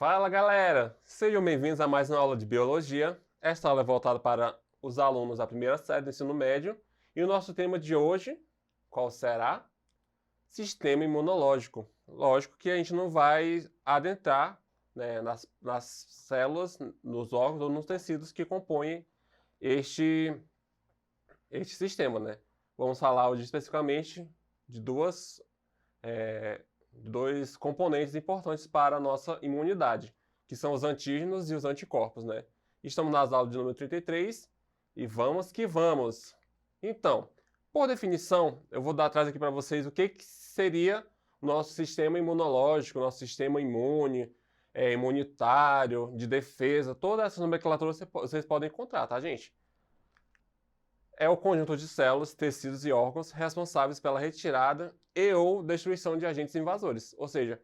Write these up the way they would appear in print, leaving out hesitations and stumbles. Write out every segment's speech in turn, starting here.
Fala galera, sejam bem-vindos a mais uma aula de Biologia. Esta aula é voltada para os alunos da primeira série do ensino médio e o nosso tema de hoje, qual será? Sistema imunológico. Lógico que a gente não vai adentrar, né, nas células, nos órgãos ou nos tecidos que compõem este sistema, né? Vamos falar hoje especificamente de dois componentes importantes para a nossa imunidade, que são os antígenos e os anticorpos, né? Estamos nas aulas de número 33 e vamos que vamos! Então, por definição, eu vou dar atrás aqui para vocês o que seria o nosso sistema imunológico, nosso sistema imune, imunitário, de defesa, todas essas nomenclaturas vocês podem encontrar, tá, gente? É o conjunto de células, tecidos e órgãos responsáveis pela retirada e ou destruição de agentes invasores. Ou seja,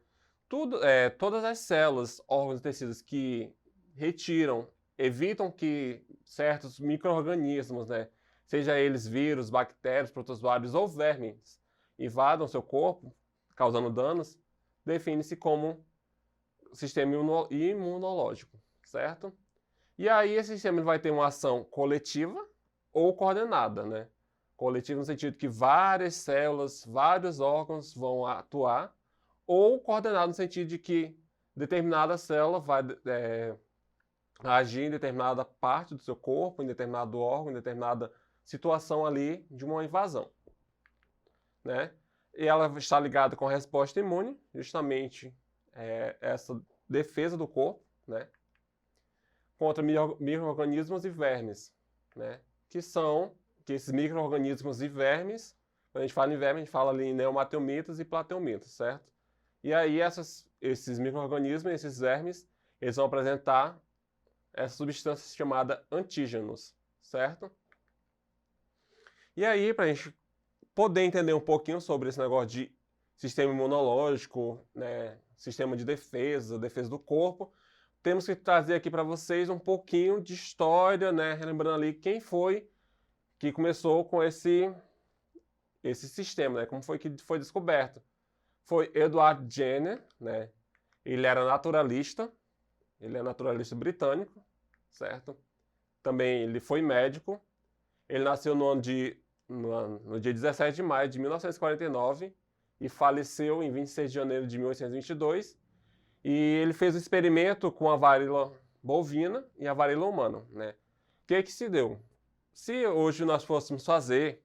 todas as células, órgãos e tecidos que retiram, evitam que certos micro-organismos, né, seja eles vírus, bactérias, protozoários ou vermes, invadam seu corpo, causando danos, define-se como sistema imunológico, certo? E aí esse sistema vai ter uma ação coletiva ou coordenada, né? Coletiva no sentido que várias células, vários órgãos vão atuar, ou coordenado no sentido de que determinada célula vai agir em determinada parte do seu corpo, em determinado órgão, em determinada situação ali de uma invasão, né? E ela está ligada com a resposta imune, justamente essa defesa do corpo, né? Contra micro-organismos e vermes, né? Que esses micro-organismos e vermes, quando a gente fala em verme, a gente fala ali em neomateumitas e plateumitas, certo? E aí esses micro-organismos, esses vermes, eles vão apresentar essa substância chamada antígenos, certo? E aí, para a gente poder entender um pouquinho sobre esse negócio de sistema imunológico, né, sistema de defesa do corpo, temos que trazer aqui para vocês um pouquinho de história, né, relembrando ali quem foi que começou com esse sistema, né, como foi que foi descoberto. Foi Edward Jenner, né, ele é naturalista britânico, certo? Também ele foi médico, ele nasceu no dia 17 de maio de 1949 e faleceu em 26 de janeiro de 1822. E ele fez um experimento com a varíola bovina e a varíola humana, né? O que se deu? Se hoje nós fôssemos fazer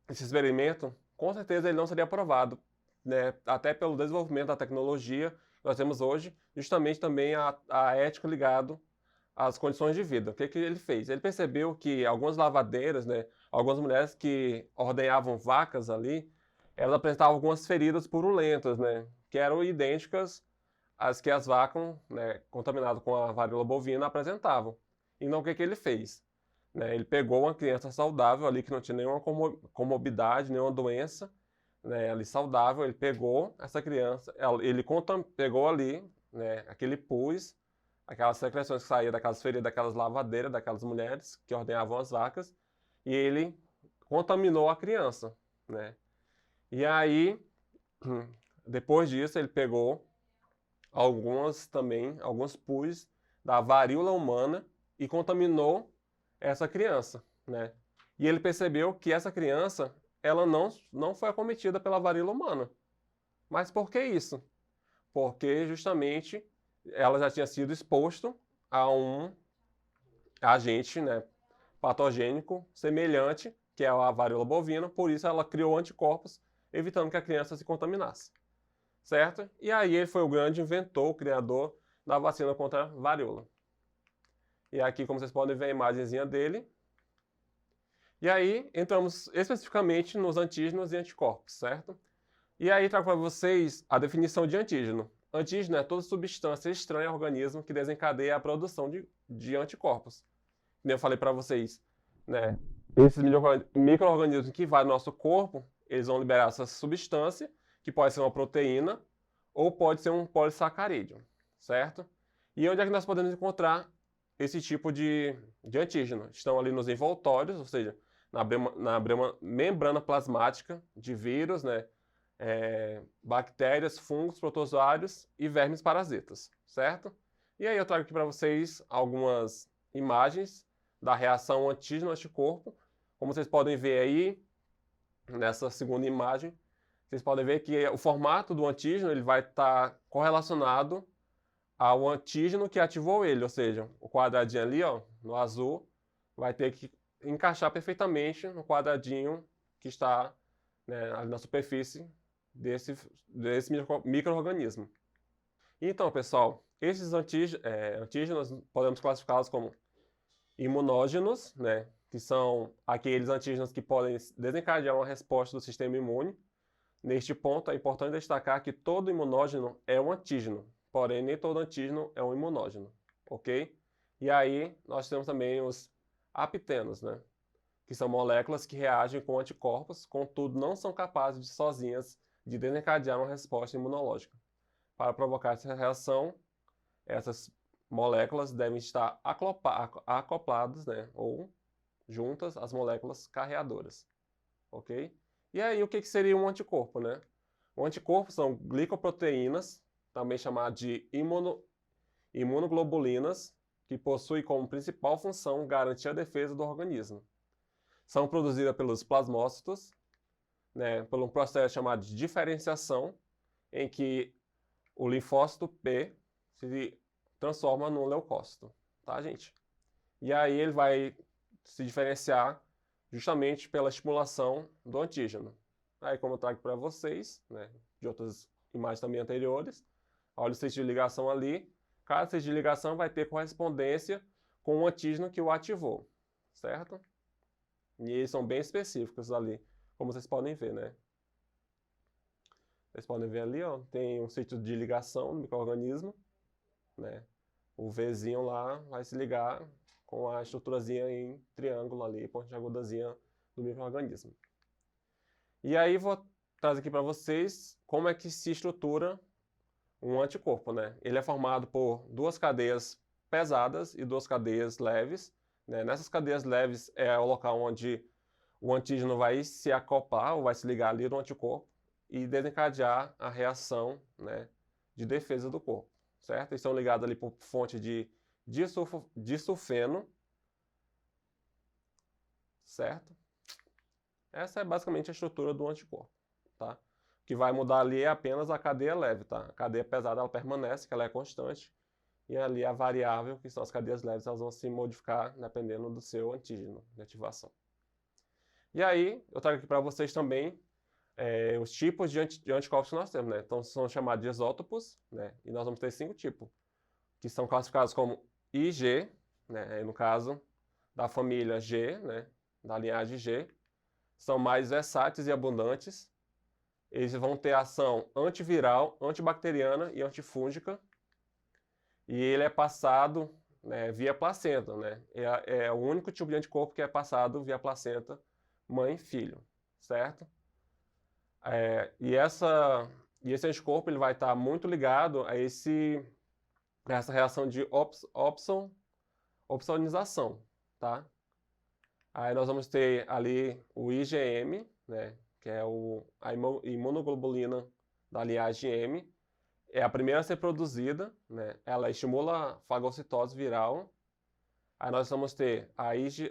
esse experimento, com certeza ele não seria aprovado, né? Até pelo desenvolvimento da tecnologia que nós temos hoje, justamente também a ética ligado às condições de vida. O que ele fez? Ele percebeu que algumas lavadeiras, né, algumas mulheres que ordenhavam vacas ali, elas apresentavam algumas feridas purulentas, né, que eram idênticas às que as vacas, né, contaminadas com a varíola bovina apresentavam. Então o que ele fez? Né, ele pegou uma criança saudável ali que não tinha nenhuma comorbidade, nenhuma doença, né, ali saudável, ele pegou essa criança, ele pegou ali, né, aquele pus, aquelas secreções que saíam daquelas feridas, daquelas lavadeiras, daquelas mulheres que ordenhavam as vacas, e ele contaminou a criança, né? E aí, depois disso, ele pegou alguns pus da varíola humana e contaminou essa criança, né? E ele percebeu que essa criança, ela não foi acometida pela varíola humana. Mas por que isso? Porque justamente ela já tinha sido exposta a um agente, né, patogênico semelhante, que é a varíola bovina, por isso ela criou anticorpos, evitando que a criança se contaminasse, certo? E aí ele foi o grande inventor, o criador da vacina contra a varíola. E aqui, como vocês podem ver a imagenzinha dele. E aí entramos especificamente nos antígenos e anticorpos, certo? E aí trago para vocês a definição de antígeno. Antígeno é toda substância estranha ao organismo que desencadeia a produção de anticorpos. Como eu falei para vocês, né? Esses micro-organismos que invadem o nosso corpo, eles vão liberar essa substância, que pode ser uma proteína ou pode ser um polissacarídeo, certo? E onde é que nós podemos encontrar esse tipo de antígeno? Estão ali nos envoltórios, ou seja, na membrana plasmática de vírus, né? bactérias, fungos, protozoários e vermes parasitas, certo? E aí eu trago aqui para vocês algumas imagens da reação antígeno-anticorpo. Como vocês podem ver aí, nessa segunda imagem, vocês podem ver que o formato do antígeno ele vai estar correlacionado ao antígeno que ativou ele, ou seja, o quadradinho ali, ó, no azul, vai ter que encaixar perfeitamente no quadradinho que está, né, ali na superfície desse micro-organismo. Então, pessoal, esses antígenos podemos classificá-los como imunógenos, né, que são aqueles antígenos que podem desencadear uma resposta do sistema imune. Neste ponto, é importante destacar que todo imunógeno é um antígeno, porém nem todo antígeno é um imunógeno, ok? E aí nós temos também os apitenos, né, que são moléculas que reagem com anticorpos, contudo não são capazes de sozinhas de desencadear uma resposta imunológica. Para provocar essa reação, essas moléculas devem estar acopladas, né, ou juntas às moléculas carreadoras, ok? E aí, o que seria um anticorpo, né? O anticorpo são glicoproteínas, também chamadas de imunoglobulinas, que possuem como principal função garantir a defesa do organismo. São produzidas pelos plasmócitos, né, por um processo chamado de diferenciação, em que o linfócito P se transforma num leucócito, tá, gente? E aí ele vai se diferenciar justamente pela estimulação do antígeno. Aí, como eu trago para vocês, né, de outras imagens também anteriores, olha o sítio de ligação ali. Cada sítio de ligação vai ter correspondência com o antígeno que o ativou, certo? E eles são bem específicos ali, como vocês podem ver, né? Vocês podem ver ali, ó, tem um sítio de ligação do micro-organismo, né? O Vzinho lá vai se ligar com a estruturazinha em triângulo ali, pontiagudazinha do micro-organismo. E aí vou trazer aqui para vocês como é que se estrutura um anticorpo, né? Ele é formado por duas cadeias pesadas e duas cadeias leves, né? Nessas cadeias leves é o local onde o antígeno vai se acoplar ou vai se ligar ali no anticorpo e desencadear a reação, né, de defesa do corpo, certo? Eles são ligados ali por fonte de disulfeno, certo? Essa é basicamente a estrutura do anticorpo, tá? O que vai mudar ali é apenas a cadeia leve, tá? A cadeia pesada ela permanece, que ela é constante, e ali a variável, que são as cadeias leves, elas vão se modificar dependendo do seu antígeno de ativação. E aí, eu trago aqui para vocês também os tipos de anticorpos que nós temos, né? Então, são chamados de isótopos, né? E nós vamos ter 5 tipos, que são classificados como IG, né? No caso da família G, né? Da linhagem G. São mais versáteis e abundantes. Eles vão ter ação antiviral, antibacteriana e antifúngica. E ele é passado, né, via placenta, né? É o único tipo de anticorpo que é passado via placenta mãe-filho, certo? E esse anticorpo ele vai estar muito ligado a essa reação de opsonização, tá? Aí nós vamos ter ali o IgM, né, que é a imunoglobulina da linhagem M. É a primeira a ser produzida, né? Ela estimula a fagocitose viral. Aí nós vamos ter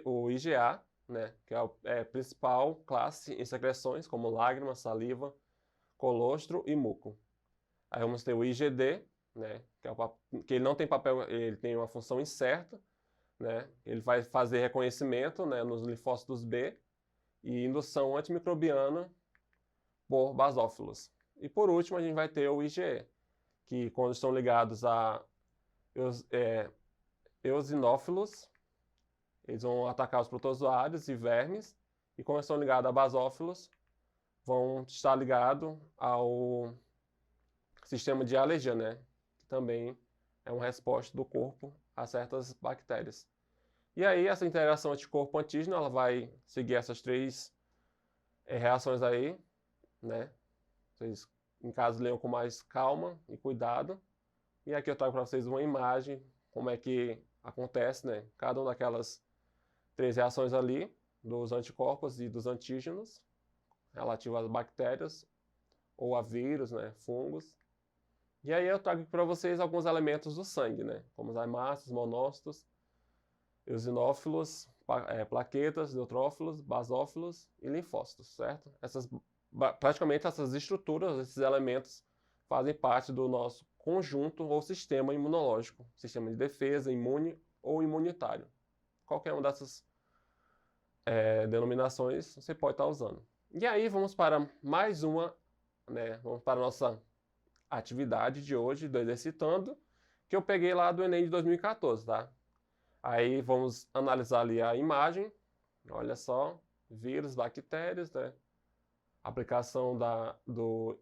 o IgA, né, que é a principal classe em secreções, como lágrimas, saliva, colostro e muco. Aí vamos ter o IgD, né, que ele não tem papel, ele tem uma função incerta, né, ele vai fazer reconhecimento, né, nos linfócitos B e indução antimicrobiana por basófilos. E por último a gente vai ter o IgE, que quando estão ligados a eosinófilos, eles vão atacar os protozoários e vermes, e quando estão ligados a basófilos, vão estar ligados ao sistema de alergia, né? Que também é uma resposta do corpo a certas bactérias. E aí, essa interação anticorpo-antígeno, ela vai seguir essas 3 reações aí, né? Vocês, em casa, leiam com mais calma e cuidado. E aqui eu trago para vocês uma imagem, como é que acontece, né? Cada uma daquelas 3 reações ali, dos anticorpos e dos antígenos, relativas às bactérias, ou a vírus, né, fungos. E aí eu trago para vocês alguns elementos do sangue, né, como os hemácios, monócitos, eosinófilos, plaquetas, neutrófilos, basófilos e linfócitos, certo? Praticamente essas estruturas, esses elementos fazem parte do nosso conjunto ou sistema imunológico, sistema de defesa, imune ou imunitário. Qualquer uma dessas denominações você pode estar usando. E aí vamos para mais uma, né, vamos para a nossa atividade de hoje do Exercitando, que eu peguei lá do Enem de 2014, tá? Aí vamos analisar ali a imagem, olha só, vírus, bactérias, né? Aplicação do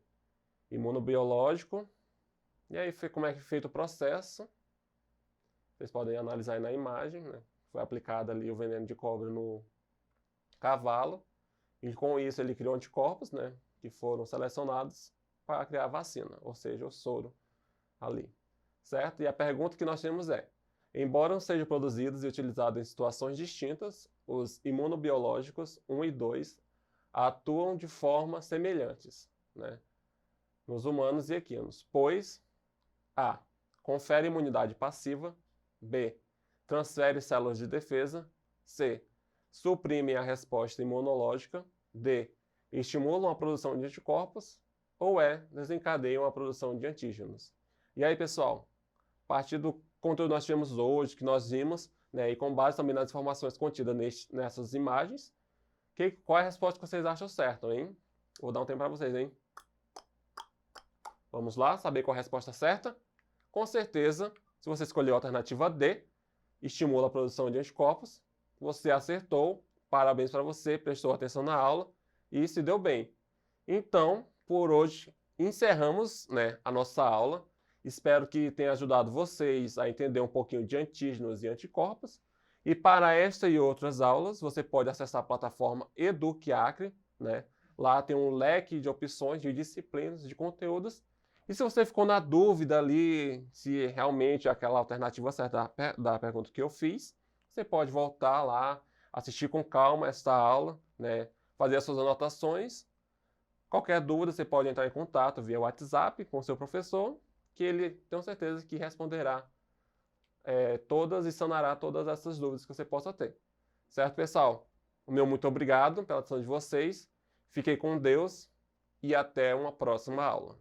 imunobiológico, e aí como é que é feito o processo. Vocês podem analisar aí na imagem, né? Foi aplicado ali o veneno de cobra no cavalo, e com isso ele criou anticorpos, né? Que foram selecionados para criar a vacina, ou seja, o soro ali, certo? E a pergunta que nós temos é: embora sejam produzidos e utilizados em situações distintas, os imunobiológicos 1 e 2 atuam de forma semelhantes, né, nos humanos e equinos, pois A. Confere imunidade passiva, B. Transfere células de defesa, C. Suprimem a resposta imunológica, D. Estimulam a produção de anticorpos, ou E. Desencadeiam a produção de antígenos. E aí, pessoal, a partir do conteúdo que nós tivemos hoje, que nós vimos, né, e com base também nas informações contidas nessas imagens, qual é a resposta que vocês acham certa, hein? Vou dar um tempo para vocês, hein? Vamos lá, saber qual é a resposta certa? Com certeza, se você escolheu a alternativa D, estimula a produção de anticorpos, você acertou, parabéns para você, prestou atenção na aula e se deu bem. Então, por hoje, encerramos, né, a nossa aula. Espero que tenha ajudado vocês a entender um pouquinho de antígenos e anticorpos. E para esta e outras aulas, você pode acessar a plataforma EducAcre, né? Lá tem um leque de opções, de disciplinas, de conteúdos. E se você ficou na dúvida ali se realmente é aquela alternativa certa da pergunta que eu fiz, você pode voltar lá, assistir com calma esta aula, né? Fazer as suas anotações. Qualquer dúvida, você pode entrar em contato via WhatsApp com o seu professor, que ele, tenho certeza, que responderá todas e sanará todas essas dúvidas que você possa ter. Certo, pessoal? O meu muito obrigado pela atenção de vocês. Fiquem com Deus e até uma próxima aula.